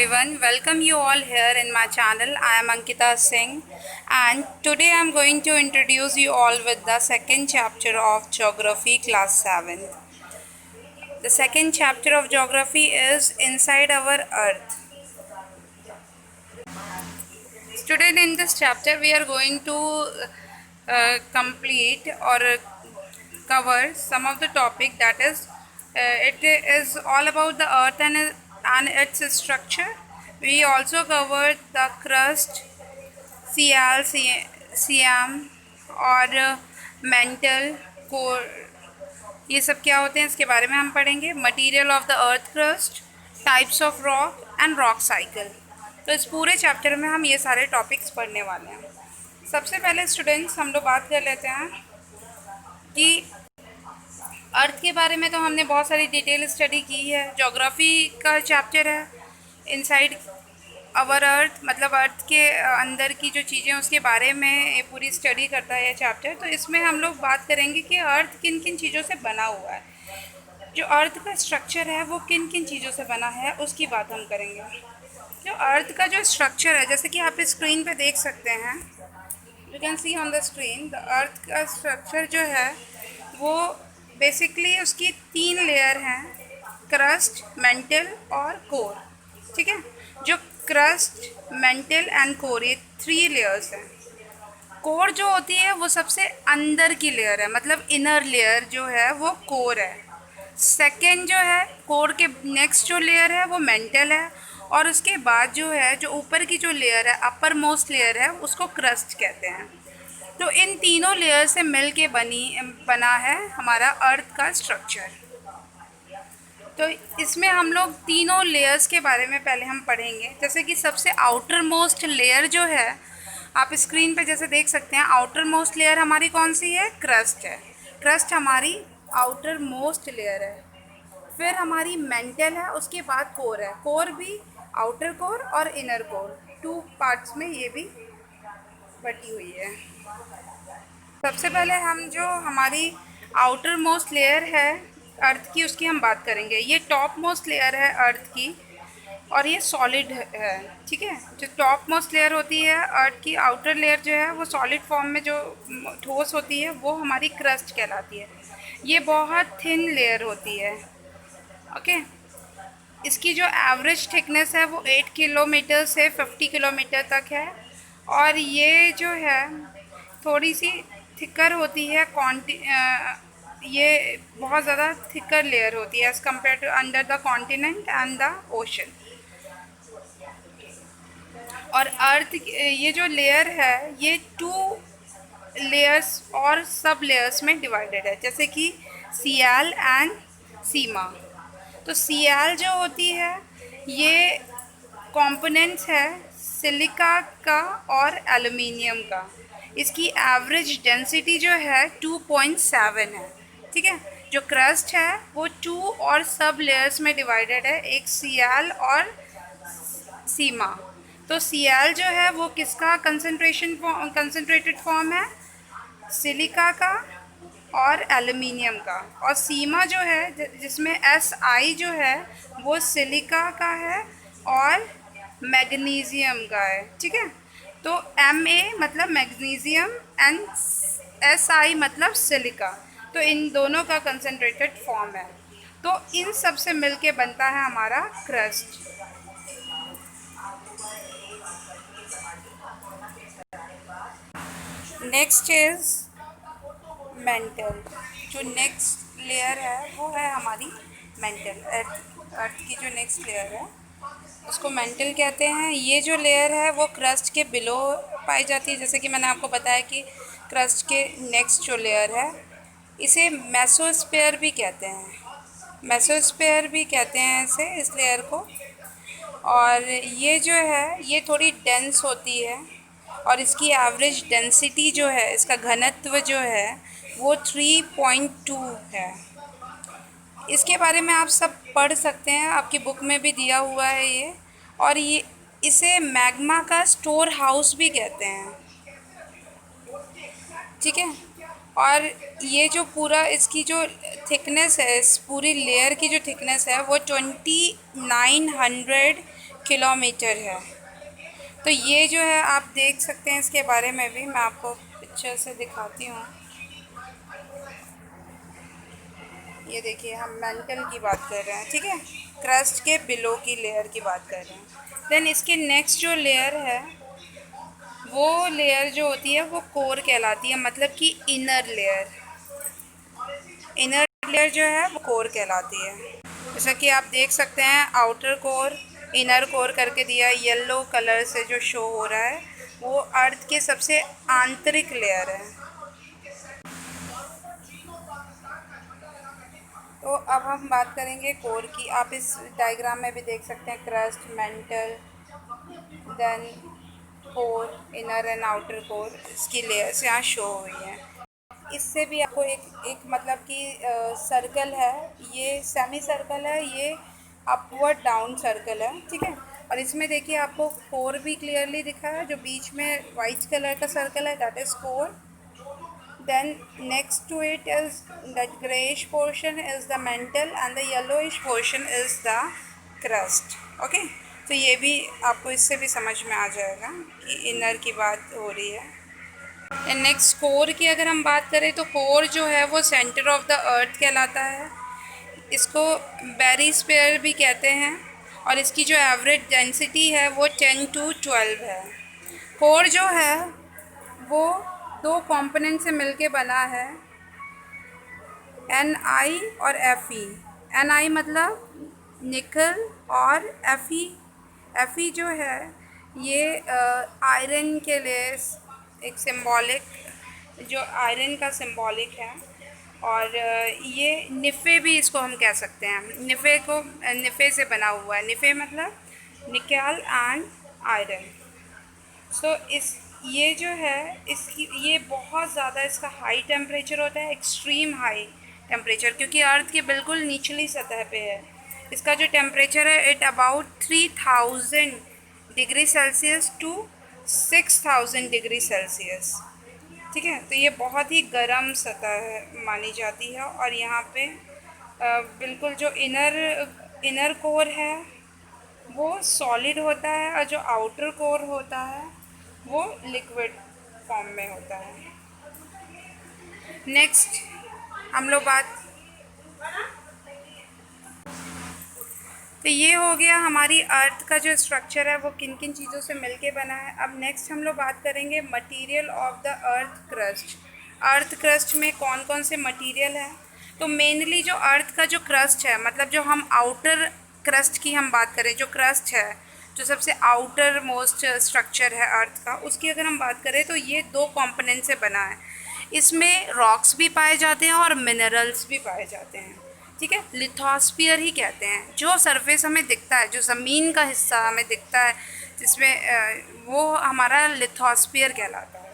everyone, welcome you all here in my channel. I am Ankita Singh and today I am going to introduce you all with the second chapter of Geography class 7th. The second chapter of Geography is Inside Our Earth. Student, in this chapter we are going to complete or cover some of the topic, that is it is all about the earth and its structure. We also covered the crust, CL, CM और mantle core, ये सब क्या होते हैं इसके बारे में हम पढ़ेंगे. Material of the earth crust, types of rock and rock cycle. तो इस पूरे चैप्टर में हम ये सारे टॉपिक्स पढ़ने वाले हैं. सबसे पहले स्टूडेंट्स हम लोग बात कर लेते हैं कि अर्थ के बारे में. तो हमने बहुत सारी डिटेल स्टडी की है. ज्योग्राफी का चैप्टर है इनसाइड अवर अर्थ, मतलब अर्थ के अंदर की जो चीज़ें उसके बारे में ये पूरी स्टडी करता है ये चैप्टर. तो इसमें हम लोग बात करेंगे कि अर्थ किन किन चीज़ों से बना हुआ है, जो अर्थ का स्ट्रक्चर है वो किन किन चीज़ों से बना है उसकी बात हम करेंगे. जो अर्थ का जो स्ट्रक्चर है, जैसे कि आप स्क्रीन पे देख सकते हैं, you can see on the screen, the earth का स्ट्रक्चर जो है वो बेसिकली उसकी 3 लेयर हैं, क्रस्ट, मेंटल और कोर. ठीक है, जो क्रस्ट, मेंटल एंड कोर, ये 3 लेयर्स हैं. कोर जो होती है वो सबसे अंदर की लेयर है, मतलब इनर लेयर जो है वो कोर है. सेकेंड जो है कोर के नेक्स्ट जो लेयर है वो मेंटल है, और उसके बाद जो है जो ऊपर की जो लेयर है, अपर मोस्ट लेयर है, उसको क्रस्ट कहते हैं. तो इन तीनों लेयर से मिल के बना है हमारा अर्थ का स्ट्रक्चर. तो इसमें हम लोग तीनों लेयर्स के बारे में पहले हम पढ़ेंगे. जैसे कि सबसे आउटर मोस्ट लेयर जो है, आप स्क्रीन पे जैसे देख सकते हैं, आउटर मोस्ट लेयर हमारी कौन सी है? क्रस्ट है. क्रस्ट हमारी आउटर मोस्ट लेयर है. फिर हमारी मेंटल है, उसके बाद कोर है. कोर भी आउटर कोर और इनर कोर, 2 पार्ट्स में ये भी बटी हुई है. सबसे पहले हम जो हमारी आउटर मोस्ट लेयर है अर्थ की, उसकी हम बात करेंगे. ये टॉप मोस्ट लेयर है अर्थ की और ये सॉलिड है. ठीक है, जो टॉप मोस्ट लेयर होती है अर्थ की, आउटर लेयर जो है वो सॉलिड फॉर्म में जो ठोस होती है वो हमारी क्रस्ट कहलाती है. ये बहुत थिन लेयर होती है. ओके, इसकी जो एवरेज थिकनेस है वो 8 किलोमीटर से 50 किलोमीटर तक है, और ये जो है थोड़ी सी थिकर होती है. ये बहुत ज़्यादा थिकर लेयर होती है as compared to under the continent and the ocean. और अर्थ ये जो लेयर है ये 2 लेयर्स और सब लेयर्स में डिवाइडेड है, जैसे कि सीएल एंड सीमा. तो सीएल जो होती है ये कंपोनेंट्स है सिलिका का और एल्युमिनियम का. इसकी एवरेज डेंसिटी जो है 2.7 है. ठीक है, जो क्रस्ट है वो 2 और सब लेयर्स में डिवाइडेड है, एक सीएल और सीमा. तो सीएल जो है वो किसका कंसंट्रेटेड फॉर्म है? सिलिका का और एल्युमिनियम का. और सीमा जो है जिसमें SI जो है वो सिलिका का है और मैग्नीशियम का है. ठीक है, तो Ma मतलब मैग्नीशियम एंड SI मतलब सिलिका. तो इन दोनों का कंसंट्रेटेड फॉर्म है. तो इन सब से मिलके बनता है हमारा क्रस्ट. Next is mental. जो नेक्स्ट लेयर है वो है हमारी मेंटल. अर्थ की जो नेक्स्ट लेयर है उसको मेंटल कहते हैं. ये जो लेयर है वो क्रस्ट के बिलो पाई जाती है. जैसे कि मैंने आपको बताया कि क्रस्ट के नेक्स्ट जो लेयर है इसे मेसोस्फीयर भी कहते हैं. मेसोस्फीयर भी कहते हैं इस लेयर को. और ये जो है ये थोड़ी डेंस होती है, और इसकी एवरेज डेंसिटी जो है, इसका घनत्व जो है वो 3.2 है. इसके बारे में आप सब पढ़ सकते हैं, आपकी बुक में भी दिया हुआ है ये. और ये इसे मैग्मा का स्टोर हाउस भी कहते हैं. ठीक है, और ये जो पूरा इसकी जो थिकनेस है, इस पूरी लेयर की जो थिकनेस है वो 2900 किलोमीटर है। तो ये जो है आप देख सकते हैं, इसके बारे में भी मैं आपको पिक्चर से दिखाती हूँ। ये देखिए, हम मेंटल की बात कर रहे हैं, ठीक है, क्रस्ट के बिलो की लेयर की बात कर रहे हैं। देन इसके नेक्स्ट जो लेयर है, वो लेयर जो होती है वो कोर कहलाती है, मतलब कि इनर लेयर। इनर लेयर जो है वो कोर कहलाती है। जैसा कि आप देख सकते हैं, आउटर कोर, इनर कोर करके दिया, येलो कलर से जो शो हो रहा है वो अर्थ के सबसे आंतरिक लेयर है। तो अब हम बात करेंगे कोर की। आप इस डायग्राम में भी देख सकते हैं, crust, mantle, then core, inner and outer core, इसकी लेयर्स यहाँ शो हुई हैं। इससे भी आपको एक एक मतलब कि सर्कल है, ये सेमी सर्कल है, ये अपवर्ड डाउन सर्कल है, ठीक है। और इसमें देखिए आपको कोर भी क्लियरली दिखा है, जो बीच में वाइट कलर का सर्कल है that is core. Then next to it is that grayish portion is the mantle and the yellowish portion is the crust. Okay, तो ये भी आपको इससे भी समझ में आ जाएगा कि इनर की बात हो रही है। नेक्स्ट कोर की अगर हम बात करें तो कोर जो है वो सेंटर ऑफ द अर्थ कहलाता है। इसको बेरिस्फीयर भी कहते हैं और इसकी जो एवरेज डेंसिटी है वो 10 to 12 है। कोर जो है वो दो कंपोनेंट से मिलके बना है, Ni और Fe। Ni मतलब निकल और Fe जो है ये आयरन के लिए एक सिंबॉलिक, जो आयरन का सिंबॉलिक है। और ये निफ़े भी इसको हम कह सकते हैं। निफ़े से बना हुआ है। निफ़े मतलब निकल एंड आयरन। सो ये जो है इसकी ये बहुत ज़्यादा इसका हाई टेम्परेचर होता है, एक्सट्रीम हाई टेम्परेचर, क्योंकि अर्थ की बिल्कुल निचली सतह पे है। इसका जो टेम्परेचर है it about 3000 degree Celsius to 6000 degree Celsius, ठीक है। तो ये बहुत ही गर्म सतह मानी जाती है। और यहाँ पे बिल्कुल जो इनर कोर है वो सॉलिड होता है और जो आउटर कोर होता है वो लिक्विड फॉर्म में होता है। नेक्स्ट हम लोग बात, तो ये हो गया हमारी अर्थ का जो स्ट्रक्चर है वो किन किन चीज़ों से मिलके बना है। अब नेक्स्ट हम लोग बात करेंगे material of the earth crust. Earth crust में कौन कौन से मटेरियल है। तो मेनली जो अर्थ का जो क्रस्ट है, मतलब जो हम आउटर क्रस्ट की हम बात करें, जो क्रस्ट है, जो सबसे आउटर मोस्ट स्ट्रक्चर है अर्थ का, उसकी अगर हम बात करें तो ये दो कंपोनेंट से बना है। इसमें रॉक्स भी पाए जाते हैं और मिनरल्स भी पाए जाते हैं, ठीक है। लिथोस्फीयर ही कहते हैं जो सरफेस हमें दिखता है, जो ज़मीन का हिस्सा हमें दिखता है जिसमें, वो हमारा लिथोस्फीयर कहलाता है।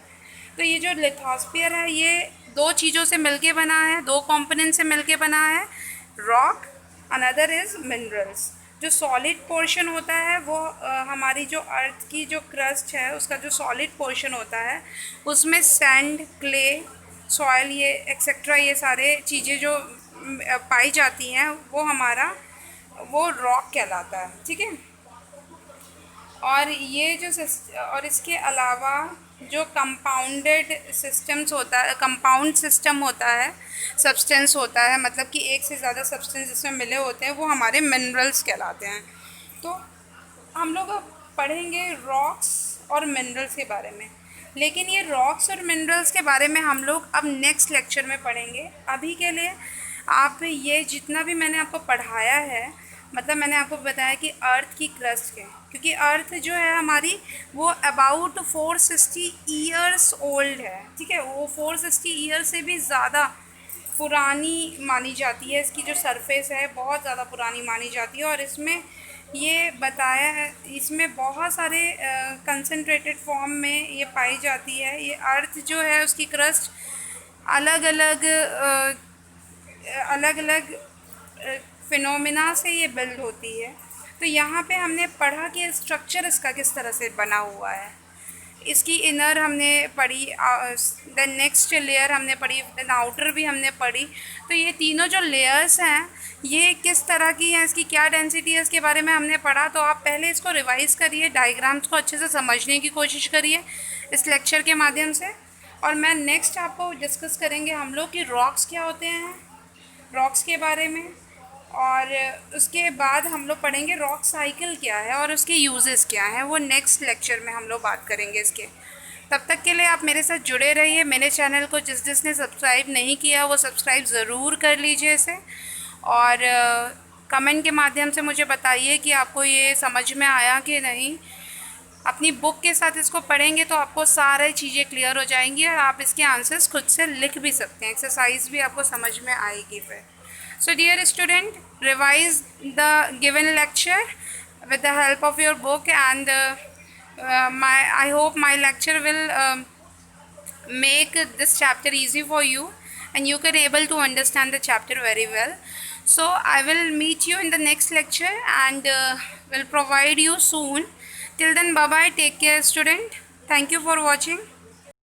तो ये जो लिथोस्फीयर है ये दो चीज़ों से मिलके बना है, दो कंपोनेंट से मिलके बना है, रॉक, अनदर इज़ मिनरल्स। जो सॉलिड पोर्शन होता है वो हमारी जो अर्थ की जो क्रस्ट है उसका जो सॉलिड पोर्शन होता है उसमें सैंड, क्ले, सॉइल, ये एक्सेट्रा, ये सारे चीज़ें जो पाई जाती हैं वो रॉक कहलाता है, ठीक है। और ये जो और इसके अलावा जो कंपाउंडेड सिस्टम्स होता है, कंपाउंड सिस्टम होता है, सब्सटेंस होता है, मतलब कि एक से ज़्यादा सब्सटेंस जिसमें मिले होते हैं, वो हमारे मिनरल्स कहलाते हैं। तो हम लोग अब पढ़ेंगे रॉक्स और मिनरल्स के बारे में, लेकिन ये रॉक्स और मिनरल्स के बारे में हम लोग अब नेक्स्ट लेक्चर में पढ़ेंगे। अभी के लिए आप ये जितना भी मैंने आपको पढ़ाया है, मतलब मैंने आपको बताया कि अर्थ की क्रस्ट है, क्योंकि अर्थ जो है हमारी वो अबाउट 460 ईयर्स ओल्ड है, ठीक है। वो 460 ईयर से भी ज़्यादा पुरानी मानी जाती है। इसकी जो सरफेस है बहुत ज़्यादा पुरानी मानी जाती है। और इसमें ये बताया है, इसमें बहुत सारे कंसनट्रेटेड फॉर्म में ये पाई जाती है। ये अर्थ जो है उसकी क्रस्ट अलग अलग फिनोमिना से ये बिल्ड होती है। तो यहाँ पे हमने पढ़ा कि स्ट्रक्चर इसका किस तरह से बना हुआ है। इसकी इनर हमने पढ़ी, देन नेक्स्ट लेयर हमने पढ़ी, देन आउटर भी हमने पढ़ी। तो ये तीनों जो लेयर्स हैं ये किस तरह की हैं, इसकी क्या डेंसिटी है, इसके बारे में हमने पढ़ा। तो आप पहले इसको रिवाइज करिए, डायग्राम्स को अच्छे से समझने की कोशिश करिए इस लेक्चर के माध्यम से। और मैं नेक्स्ट आपको डिस्कस करेंगे हम लोग कि रॉक्स क्या होते हैं, रॉक्स के बारे में। और उसके बाद हम लोग पढ़ेंगे रॉक साइकिल क्या है और उसके यूजेस क्या हैं, वो नेक्स्ट लेक्चर में हम लोग बात करेंगे इसके। तब तक के लिए आप मेरे साथ जुड़े रहिए। मेरे चैनल को जिसने सब्सक्राइब नहीं किया वो सब्सक्राइब ज़रूर कर लीजिए इसे। और कमेंट के माध्यम से मुझे बताइए कि आपको ये समझ में आया कि नहीं। अपनी बुक के साथ इसको पढ़ेंगे तो आपको सारी चीज़ें क्लियर हो जाएंगी और आप इसके आंसर्स खुद से लिख भी सकते हैं। एक्सरसाइज भी आपको समझ में आएगी फिर। So dear student, revise the given lecture with the help of your book, and I hope my lecture will make this chapter easy for you and you can able to understand the chapter very well. So I will meet you in the next lecture and will provide you soon. Till then, bye bye, take care student. Thank you for watching.